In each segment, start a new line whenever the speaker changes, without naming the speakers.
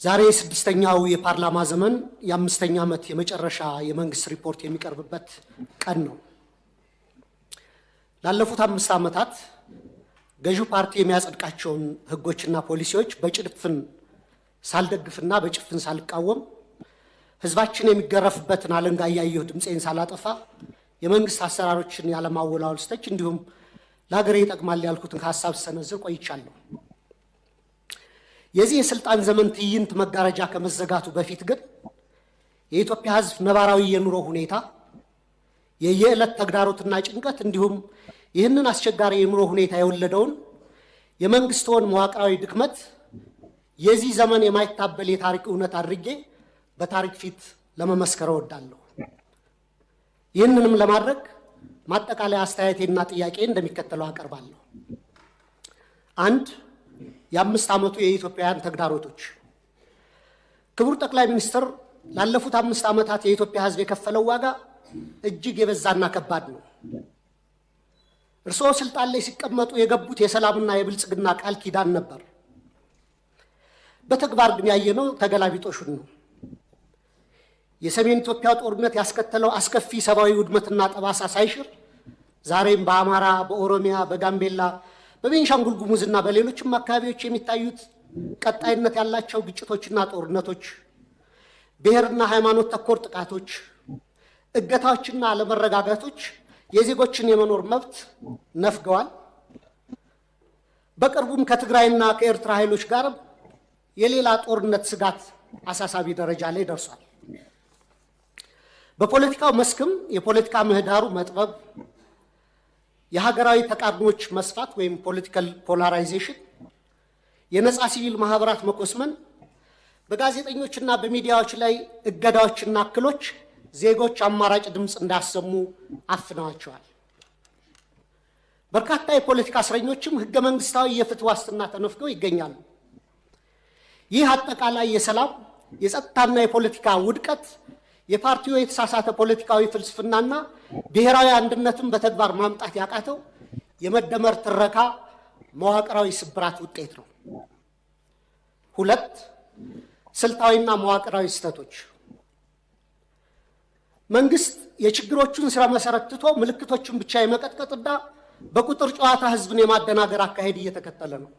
ዛሬ ስድስተኛው የፓርላማ ዘመን የአምስተኛ ዓመት የመጨረሻ የመንግስት ሪፖርት የሚቀርብበት ቀን ነው። ላለፉት 5 ዓመታት ገዢው ፓርቲ የሚያጸድቃቸውን ህጎችና ፖሊሲዎች በጭፍን ሳልደግፍና በጭፍን ሳልቃወም ህዝባችን የሚገረፍበትን አለንጋ እያየሁ ድምፄን ሳላጠፋ የመንግስት አሰራሮችን ያለማወላወል ስተች እንዲሁም ለሀገሬ ይጠቅማል ያልኩትን ሀሳብ ሰነዝር ቆይቻለሁ። የዚህ የስልጣን ዘመን ትዕይንት መጋረጃ ከመዘጋቱ በፊት ግን የኢትዮጵያ ህዝብ ነባራዊ የኑሮ ሁኔታ የየዕለት ተግዳሮትና ጭንቀት እንዲሁም ይህንን አስቸጋሪ የኑሮ ሁኔታ የወለደውን የመንግስትውን መዋቅራዊ ድክመት የዚህ ዘመን የማይታበል የታሪክ እውነት አድርጌ በታሪክ ፊት ለመመስከር እወዳለሁ። ይህንንም ለማድረግ ማጠቃለያ አስተያየቴና ጥያቄ እንደሚከተለው አቀርባለሁ። 1. የ5 ዓመቱ የኢትዮጵያውያን ተግዳሮቶች። ክቡር ጠቅላይ ሚኒስትር፣ ላለፉት 5 ዓመታት የኢትዮጵያ ህዝብ የከፈለው ዋጋ እጅግ የበዛና ከባድ ነው። እርስዎ ስልጣን ላይ ሲቀመጡ የገቡት የሰላምና የብልጽግና ቃል ኪዳን ነበር። በተግባር ግን ያየነው ተገላቢጦሹን ነው። የሰሜን ኢትዮጵያ ጦርነት ያስከተለው አስከፊ ሰብአዊ ውድመትና ጠባሳ ሳይሽር ዛሬም በአማራ፣ በኦሮሚያ፣ በጋምቤላ፣ በቤንሻንጉል ጉሙዝና በሌሎችም አካባቢዎች የሚታዩት ቀጣይነት ያላቸው ግጭቶችና ጦርነቶች፣ ብሔርና ሃይማኖት ተኮር ጥቃቶች፣ እገታዎችና አለመረጋጋቶች የዜጎችን የመኖር መብት ነፍገዋል። በቅርቡም ከትግራይና ከኤርትራ ኃይሎች ጋር የሌላ ጦርነት ስጋት አሳሳቢ ደረጃ ላይ ደርሷል። በፖለቲካው መስክም የፖለቲካ ምህዳሩ መጥበብ፣ የሀገራዊ ተቃርኖች መስፋት ወይም ፖለቲካል ፖላራይዜሽን፣ የነፃ ሲቪል ማህበራት መኮስመን፣ በጋዜጠኞችና በሚዲያዎች ላይ እገዳዎችና እክሎች ዜጎች አማራጭ ድምፅ እንዳሰሙ አፍነዋቸዋል። በርካታ የፖለቲካ እስረኞችም ህገ መንግስታዊ የፍትህ ዋስትና ተነፍገው ይገኛሉ። ይህ አጠቃላይ የሰላም የጸጥታና የፖለቲካ ውድቀት የፓርቲው የተሳሳተ ፖለቲካዊ ፍልስፍናና ብሔራዊ አንድነትን በተግባር ማምጣት ያቃተው የመደመር ትረካ መዋቅራዊ ስብራት ውጤት ነው። 2. ስልታዊና መዋቅራዊ ስህተቶች። መንግስት የችግሮቹን ስራ መሰረት ትቶ ምልክቶችን ብቻ የመቀጥቀጥና በቁጥር ጨዋታ ህዝብን የማደናገር አካሄድ እየተከተለ ነው።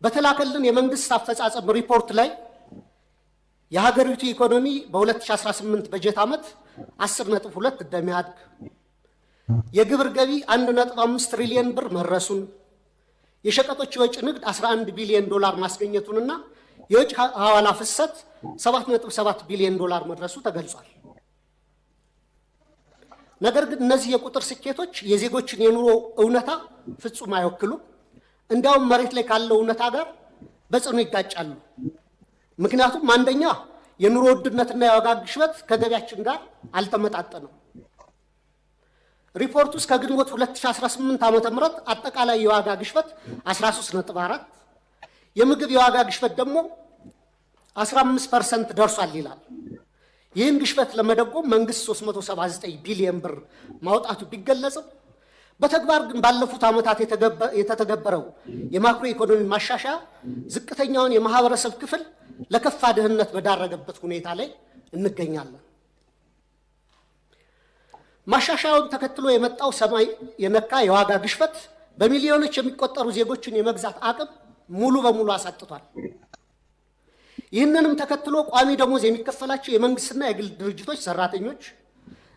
በተላከልን የመንግስት አፈጻጸም ሪፖርት ላይ የሀገሪቱ ኢኮኖሚ በ2018 በጀት ዓመት 10.2 እንደሚያድግ፣ የግብር ገቢ 1.5 ትሪሊየን ብር መድረሱን፣ የሸቀጦች የወጭ ንግድ 11 ቢሊዮን ዶላር ማስገኘቱንና የውጭ ሐዋላ ፍሰት 7.7 ቢሊዮን ዶላር መድረሱ ተገልጿል። ነገር ግን እነዚህ የቁጥር ስኬቶች የዜጎችን የኑሮ እውነታ ፍጹም አይወክሉም። እንዲያውም መሬት ላይ ካለው እውነታ ጋር በጽኑ ይጋጫሉ። ምክንያቱም አንደኛ የኑሮ ውድነትና የዋጋ ግሽበት ከገቢያችን ጋር አልተመጣጠነም። ሪፖርቱ እስከ ግንቦት 2018 ዓ.ም አጠቃላይ የዋጋ ግሽበት 13.4፣ የምግብ የዋጋ ግሽበት ደግሞ 15% ደርሷል ይላል። ይህን ግሽበት ለመደጎም መንግስት 379 ቢሊዮን ብር ማውጣቱ ቢገለጽም በተግባር ግን ባለፉት ዓመታት የተተገበረው የማክሮ ኢኮኖሚ ማሻሻያ ዝቅተኛውን የማህበረሰብ ክፍል ለከፋ ድህነት በዳረገበት ሁኔታ ላይ እንገኛለን። ማሻሻያውን ተከትሎ የመጣው ሰማይ የነካ የዋጋ ግሽበት በሚሊዮኖች የሚቆጠሩ ዜጎችን የመግዛት አቅም ሙሉ በሙሉ አሳጥቷል። ይህንንም ተከትሎ ቋሚ ደሞዝ የሚከፈላቸው የመንግስትና የግል ድርጅቶች ሰራተኞች፣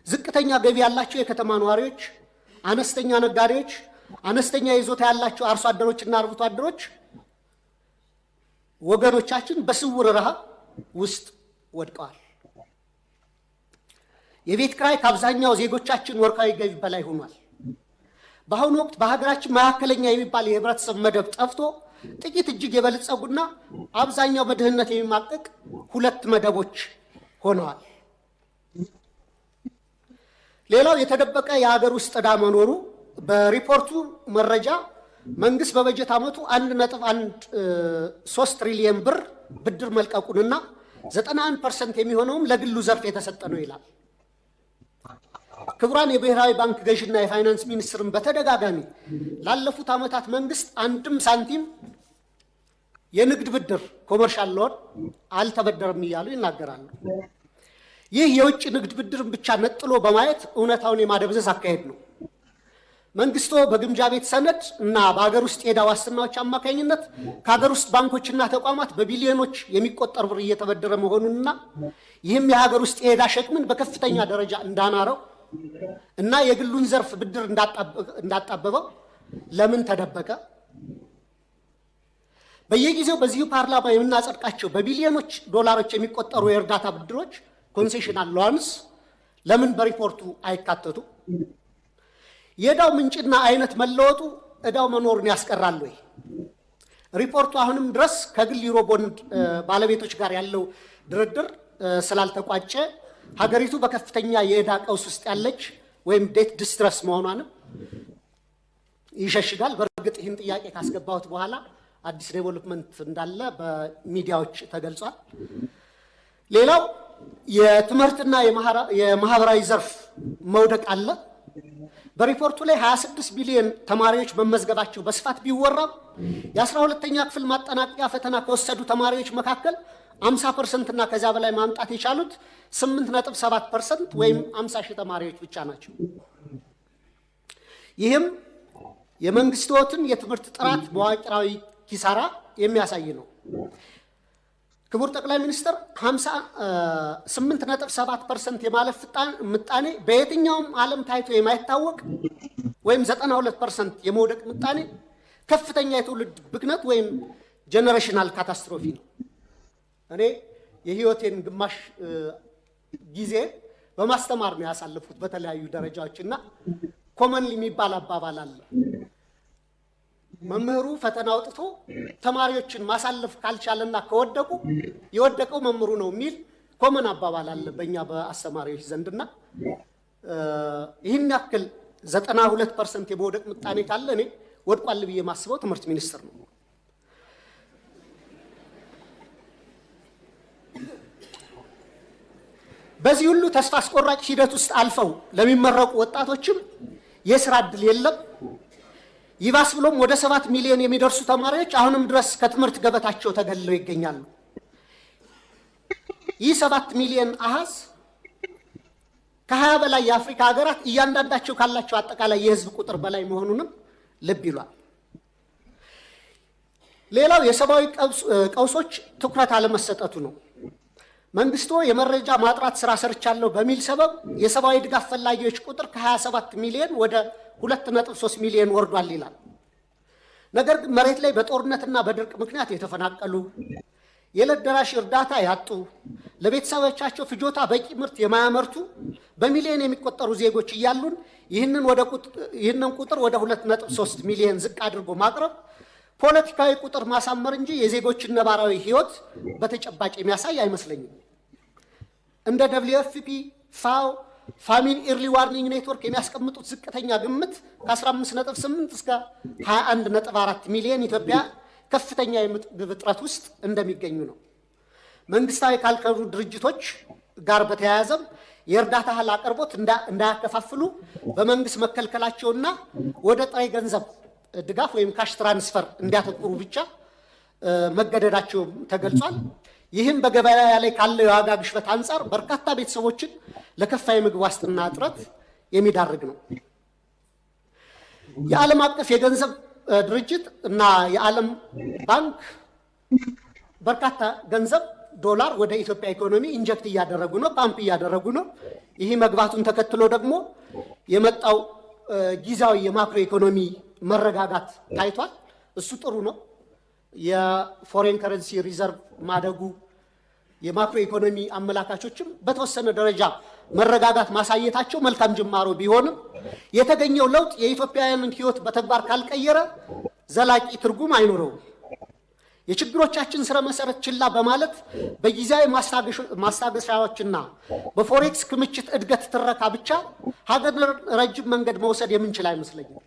ዝቅተኛ ገቢ ያላቸው የከተማ ነዋሪዎች፣ አነስተኛ ነጋዴዎች፣ አነስተኛ ይዞታ ያላቸው አርሶ አደሮችና አርብቶ አደሮች ወገኖቻችን በስውር ረሃብ ውስጥ ወድቀዋል። የቤት ኪራይ ከአብዛኛው ዜጎቻችን ወርሃዊ ገቢ በላይ ሆኗል። በአሁኑ ወቅት በሀገራችን መካከለኛ የሚባል የህብረተሰብ መደብ ጠፍቶ ጥቂት እጅግ የበለጸጉና አብዛኛው በድህነት የሚማቀቅ 2 መደቦች ሆነዋል። ሌላው የተደበቀ የሀገር ውስጥ ዕዳ መኖሩ። በሪፖርቱ መረጃ መንግስት በበጀት ዓመቱ 1.13 ትሪሊየን ብር ብድር መልቀቁንና 91% የሚሆነውም ለግሉ ዘርፍ የተሰጠ ነው ይላል። ክቡራን የብሔራዊ ባንክ ገዥና የፋይናንስ ሚኒስትርን በተደጋጋሚ ላለፉት ዓመታት መንግስት አንድም ሳንቲም የንግድ ብድር ኮመርሻል ሎን አልተበደረም እያሉ ይናገራሉ። ይህ የውጭ ንግድ ብድርን ብቻ ነጥሎ በማየት እውነታውን የማደብዘዝ አካሄድ ነው። መንግስቶ በግምጃ ቤት ሰነድ እና በሀገር ውስጥ የዕዳ ዋስትናዎች አማካኝነት ከሀገር ውስጥ ባንኮችና ተቋማት በቢሊዮኖች የሚቆጠር ብር እየተበደረ መሆኑንና ይህም የሀገር ውስጥ የዕዳ ሸክምን በከፍተኛ ደረጃ እንዳናረው እና የግሉን ዘርፍ ብድር እንዳጣበበው ለምን ተደበቀ? በየጊዜው በዚሁ ፓርላማ የምናጸድቃቸው በቢሊዮኖች ዶላሮች የሚቆጠሩ የእርዳታ ብድሮች ኮንሴሽናል ሎንስ ለምን በሪፖርቱ አይካተቱ? የዕዳው ምንጭና አይነት መለወጡ ዕዳው መኖሩን ያስቀራል ወይ? ሪፖርቱ አሁንም ድረስ ከግል ዩሮ ቦንድ ባለቤቶች ጋር ያለው ድርድር ስላልተቋጨ ሀገሪቱ በከፍተኛ የዕዳ ቀውስ ውስጥ ያለች ወይም ዴት ዲስትረስ መሆኗንም ይሸሽጋል። በእርግጥ ይህን ጥያቄ ካስገባሁት በኋላ አዲስ ዴቨሎፕመንት እንዳለ በሚዲያዎች ተገልጿል። ሌላው የትምህርትና የማህበራዊ ዘርፍ መውደቅ አለ። በሪፖርቱ ላይ 26 ቢሊዮን ተማሪዎች መመዝገባቸው በስፋት ቢወራም የ12ኛ ክፍል ማጠናቀቂያ ፈተና ከወሰዱ ተማሪዎች መካከል 50% እና ከዚያ በላይ ማምጣት የቻሉት 8.7% ወይም 50 ሺህ ተማሪዎች ብቻ ናቸው። ይህም የመንግስትን የትምህርት ጥራት መዋቅራዊ ኪሳራ የሚያሳይ ነው። ክቡር ጠቅላይ ሚኒስትር 8.7% የማለፍ ምጣኔ በየትኛውም ዓለም ታይቶ የማይታወቅ ወይም 92% የመውደቅ ምጣኔ ከፍተኛ የትውልድ ብክነት ወይም ጀነሬሽናል ካታስትሮፊ ነው። እኔ የህይወቴን ግማሽ ጊዜ በማስተማር ነው ያሳለፉት በተለያዩ ደረጃዎች እና ኮመንሊ የሚባል አባባል አለ። መምህሩ ፈተና አውጥቶ ተማሪዎችን ማሳለፍ ካልቻለና ከወደቁ የወደቀው መምህሩ ነው የሚል ኮመን አባባል አለ በእኛ በአስተማሪዎች ዘንድና ይህን ያክል 92% የመውደቅ ምጣኔ ካለ እኔ ወድቋል ብዬ የማስበው ትምህርት ሚኒስቴር ነው። በዚህ ሁሉ ተስፋ አስቆራጭ ሂደት ውስጥ አልፈው ለሚመረቁ ወጣቶችም የስራ ዕድል የለም። ይባስ ብሎም ወደ 7 ሚሊዮን የሚደርሱ ተማሪዎች አሁንም ድረስ ከትምህርት ገበታቸው ተገልለው ይገኛሉ። ይህ 7 ሚሊዮን አሃዝ ከ20 በላይ የአፍሪካ ሀገራት እያንዳንዳቸው ካላቸው አጠቃላይ የህዝብ ቁጥር በላይ መሆኑንም ልብ ይሏል። ሌላው የሰብአዊ ቀውሶች ትኩረት አለመሰጠቱ ነው። መንግስቱ የመረጃ ማጥራት ስራ ሰርቻለሁ በሚል ሰበብ የሰብአዊ ድጋፍ ፈላጊዎች ቁጥር ከ27 ሚሊዮን ወደ 2.3 ሚሊዮን ወርዷል ይላል። ነገር ግን መሬት ላይ በጦርነትና በድርቅ ምክንያት የተፈናቀሉ፣ የዕለት ደራሽ እርዳታ ያጡ፣ ለቤተሰቦቻቸው ፍጆታ በቂ ምርት የማያመርቱ በሚሊዮን የሚቆጠሩ ዜጎች እያሉን ይህንን ቁጥር ወደ 2.3 ሚሊዮን ዝቅ አድርጎ ማቅረብ ፖለቲካዊ ቁጥር ማሳመር እንጂ የዜጎችን ነባራዊ ህይወት በተጨባጭ የሚያሳይ አይመስለኝም። እንደ WFP፣ ፋኦ፣ ፋሚሊ ኢርሊ ዋርኒንግ ኔትወርክ የሚያስቀምጡት ዝቅተኛ ግምት ከ15.8 እስከ 21.4 ሚሊዮን ኢትዮጵያ ከፍተኛ የምግብ እጥረት ውስጥ እንደሚገኙ ነው። መንግስታዊ ካልከሩ ድርጅቶች ጋር በተያያዘም የእርዳታ እህል አቅርቦት እንዳያከፋፍሉ በመንግስት መከልከላቸውና ወደ ጥሬ ገንዘብ ድጋፍ ወይም ካሽ ትራንስፈር እንዲያተኩሩ ብቻ መገደዳቸው ተገልጿል። ይህም በገበያ ላይ ካለው የዋጋ ግሽበት አንጻር በርካታ ቤተሰቦችን ለከፋ የምግብ ዋስትና እጥረት የሚዳርግ ነው። የዓለም አቀፍ የገንዘብ ድርጅት እና የዓለም ባንክ በርካታ ገንዘብ ዶላር ወደ ኢትዮጵያ ኢኮኖሚ ኢንጀክት እያደረጉ ነው፣ ፓምፕ እያደረጉ ነው። ይህ መግባቱን ተከትሎ ደግሞ የመጣው ጊዜያዊ የማክሮ ኢኮኖሚ መረጋጋት ታይቷል። እሱ ጥሩ ነው። የፎሬን ከረንሲ ሪዘርቭ ማደጉ የማክሮ ኢኮኖሚ አመላካቾችም በተወሰነ ደረጃ መረጋጋት ማሳየታቸው መልካም ጅማሮ ቢሆንም የተገኘው ለውጥ የኢትዮጵያውያንን ሕይወት በተግባር ካልቀየረ ዘላቂ ትርጉም አይኖረውም። የችግሮቻችን ስረ መሰረት ችላ በማለት በጊዜያዊ ማስታገሻዎችና በፎሬክስ ክምችት እድገት ትረካ ብቻ ሀገር ረጅም መንገድ መውሰድ የምንችል አይመስለኝም።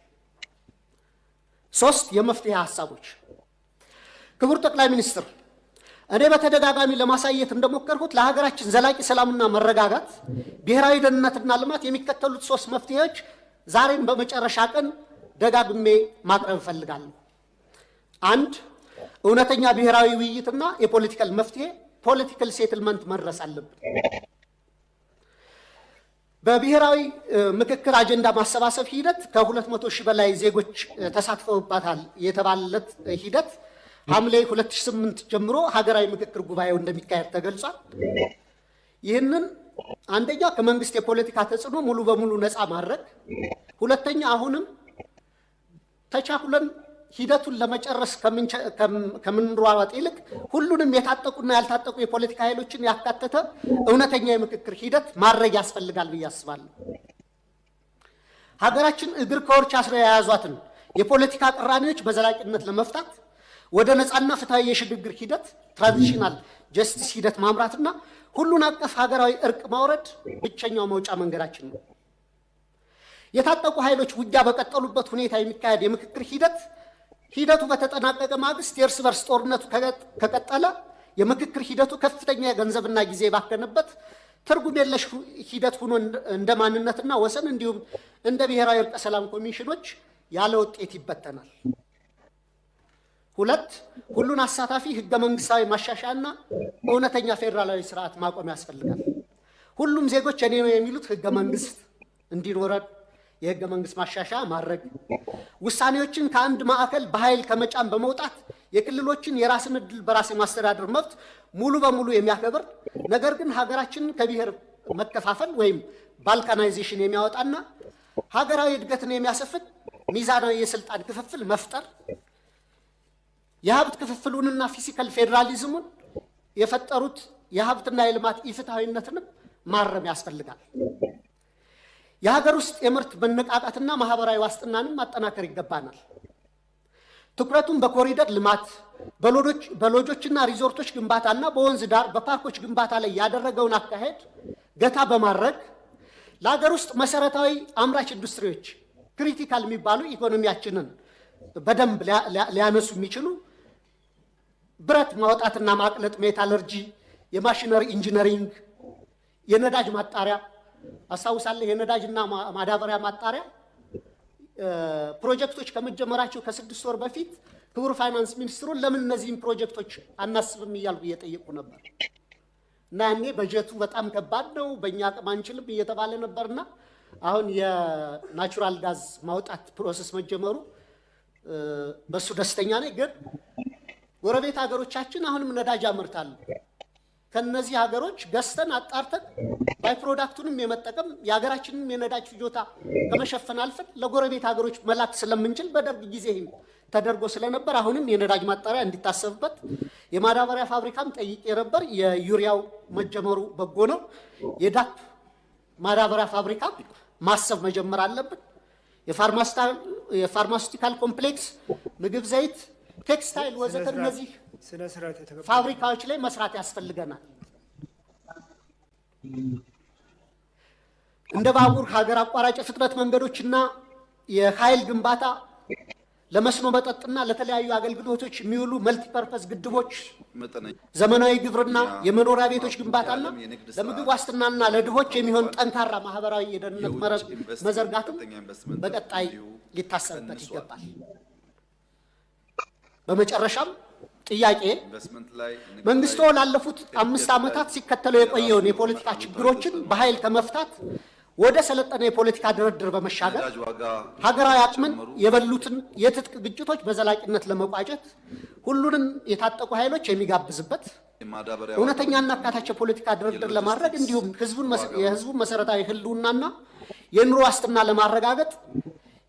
3 የመፍትሄ ሐሳቦች። ክቡር ጠቅላይ ሚኒስትር፣ እኔ በተደጋጋሚ ለማሳየት እንደሞከርኩት ለሀገራችን ዘላቂ ሰላምና መረጋጋት፣ ብሔራዊ ደህንነትና ልማት የሚከተሉት 3 መፍትሄዎች ዛሬም በመጨረሻ ቀን ደጋግሜ ማቅረብ እፈልጋለሁ። 1. እውነተኛ ብሔራዊ ውይይትና የፖለቲካል መፍትሄ ፖለቲካል ሴትልመንት መድረስ አለብን። በብሔራዊ ምክክር አጀንዳ ማሰባሰብ ሂደት ከ200 ሺህ በላይ ዜጎች ተሳትፈውባታል የተባለለት ሂደት ሐምሌ 2008 ጀምሮ ሀገራዊ ምክክር ጉባኤው እንደሚካሄድ ተገልጿል። ይህንን አንደኛ ከመንግስት የፖለቲካ ተጽዕኖ ሙሉ በሙሉ ነፃ ማድረግ፣ ሁለተኛ አሁንም ተቻኩለን ሂደቱን ለመጨረስ ከምንሯሯጥ ይልቅ ሁሉንም የታጠቁና ያልታጠቁ የፖለቲካ ኃይሎችን ያካተተ እውነተኛ የምክክር ሂደት ማድረግ ያስፈልጋል ብዬ አስባለሁ። ሀገራችን እግር ከወርች አስረው የያዟትን የፖለቲካ ቅራኔዎች በዘላቂነት ለመፍታት ወደ ነፃና ፍትሃዊ የሽግግር ሂደት ትራንዚሽናል ጀስቲስ ሂደት ማምራትና ሁሉን አቀፍ ሀገራዊ እርቅ ማውረድ ብቸኛው መውጫ መንገዳችን ነው። የታጠቁ ኃይሎች ውጊያ በቀጠሉበት ሁኔታ የሚካሄድ የምክክር ሂደቱ በተጠናቀቀ ማግስት የእርስ በርስ ጦርነቱ ከቀጠለ የምክክር ሂደቱ ከፍተኛ የገንዘብና ጊዜ ባከነበት ትርጉም የለሽ ሂደት ሆኖ እንደ ማንነትና ወሰን እንዲሁም እንደ ብሔራዊ እርቀ ሰላም ኮሚሽኖች ያለ ውጤት ይበተናል። ሁለት ሁሉን አሳታፊ ህገ መንግስታዊ ማሻሻያና እውነተኛ ፌዴራላዊ ስርዓት ማቆም ያስፈልጋል። ሁሉም ዜጎች እኔ ነው የሚሉት ህገ መንግስት እንዲኖረን የህገ መንግስት ማሻሻያ ማድረግ፣ ውሳኔዎችን ከአንድ ማዕከል በኃይል ከመጫን በመውጣት የክልሎችን የራስን ዕድል በራስ የማስተዳደር መብት ሙሉ በሙሉ የሚያከብር ነገር ግን ሀገራችንን ከብሔር መከፋፈል ወይም ባልካናይዜሽን የሚያወጣና ሀገራዊ እድገትን የሚያሰፍን ሚዛናዊ የስልጣን ክፍፍል መፍጠር፣ የሀብት ክፍፍሉንና ፊዚካል ፌዴራሊዝሙን የፈጠሩት የሀብትና የልማት ኢፍትሐዊነትንም ማረም ያስፈልጋል። የሀገር ውስጥ የምርት መነቃቃትና ማህበራዊ ዋስትናንም ማጠናከር ይገባናል። ትኩረቱን በኮሪደር ልማት፣ በሎጆችና ሪዞርቶች ግንባታና በወንዝ ዳር በፓርኮች ግንባታ ላይ ያደረገውን አካሄድ ገታ በማድረግ ለሀገር ውስጥ መሰረታዊ አምራች ኢንዱስትሪዎች ክሪቲካል የሚባሉ ኢኮኖሚያችንን በደንብ ሊያነሱ የሚችሉ ብረት ማውጣትና ማቅለጥ፣ ሜታለርጂ፣ የማሽነሪ ኢንጂነሪንግ፣ የነዳጅ ማጣሪያ አስታውሳለሁ። የነዳጅና ማዳበሪያ ማጣሪያ ፕሮጀክቶች ከመጀመራቸው ከ6 ወር በፊት ክቡር ፋይናንስ ሚኒስትሩን ለምን እነዚህን ፕሮጀክቶች አናስብም እያልኩ እየጠየቁ ነበር እና ያኔ በጀቱ በጣም ከባድ ነው፣ በእኛ አቅም አንችልም እየተባለ ነበርና አሁን የናቹራል ጋዝ ማውጣት ፕሮሰስ መጀመሩ በሱ ደስተኛ ነኝ። ግን ጎረቤት ሀገሮቻችን አሁንም ነዳጅ ያመርታሉ። ከነዚህ ሀገሮች ገዝተን አጣርተን ባይ ፕሮዳክቱንም የመጠቀም የሀገራችንን የነዳጅ ፍጆታ ከመሸፈን አልፈን ለጎረቤት ሀገሮች መላክ ስለምንችል በደርግ ጊዜ ተደርጎ ስለነበር አሁንም የነዳጅ ማጣሪያ እንዲታሰብበት፣ የማዳበሪያ ፋብሪካም ጠይቄ ነበር። የዩሪያው መጀመሩ በጎ ነው። የዳፕ ማዳበሪያ ፋብሪካ ማሰብ መጀመር አለብን። የፋርማሲውቲካል ኮምፕሌክስ፣ ምግብ ዘይት፣ ቴክስታይል ወዘተ እነዚህ ፋብሪካዎች ላይ መስራት ያስፈልገናል። እንደ ባቡር፣ ሀገር አቋራጭ ፍጥነት መንገዶችና የኃይል ግንባታ፣ ለመስኖ መጠጥና ለተለያዩ አገልግሎቶች የሚውሉ መልቲፐርፐስ ግድቦች፣ ዘመናዊ ግብርና፣ የመኖሪያ ቤቶች ግንባታና ለምግብ ዋስትናና ለድሆች የሚሆን ጠንካራ ማህበራዊ የደህንነት መረብ መዘርጋትም በቀጣይ ሊታሰብበት ይገባል። በመጨረሻም ጥያቄ መንግስቱ ላለፉት 5 ዓመታት ሲከተለው የቆየውን የፖለቲካ ችግሮችን በኃይል ከመፍታት ወደ ሰለጠነ የፖለቲካ ድርድር በመሻገር ሀገራዊ አቅምን የበሉትን የትጥቅ ግጭቶች በዘላቂነት ለመቋጨት ሁሉንም የታጠቁ ኃይሎች የሚጋብዝበት እውነተኛና አካታች የፖለቲካ ድርድር ለማድረግ እንዲሁም የህዝቡን መሰረታዊ ህልውናና የኑሮ ዋስትና ለማረጋገጥ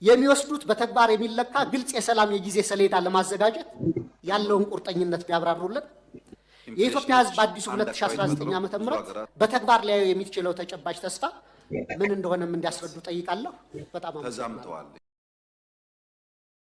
የሚወስዱት በተግባር የሚለካ ግልጽ የሰላም የጊዜ ሰሌዳ ለማዘጋጀት ያለውን ቁርጠኝነት ቢያብራሩልን። የኢትዮጵያ ህዝብ አዲሱ 2019 ዓ.ም በተግባር ላይ የሚችለው ተጨባጭ ተስፋ ምን እንደሆነም እንዲያስረዱ ጠይቃለሁ። በጣም አመሰግናለሁ።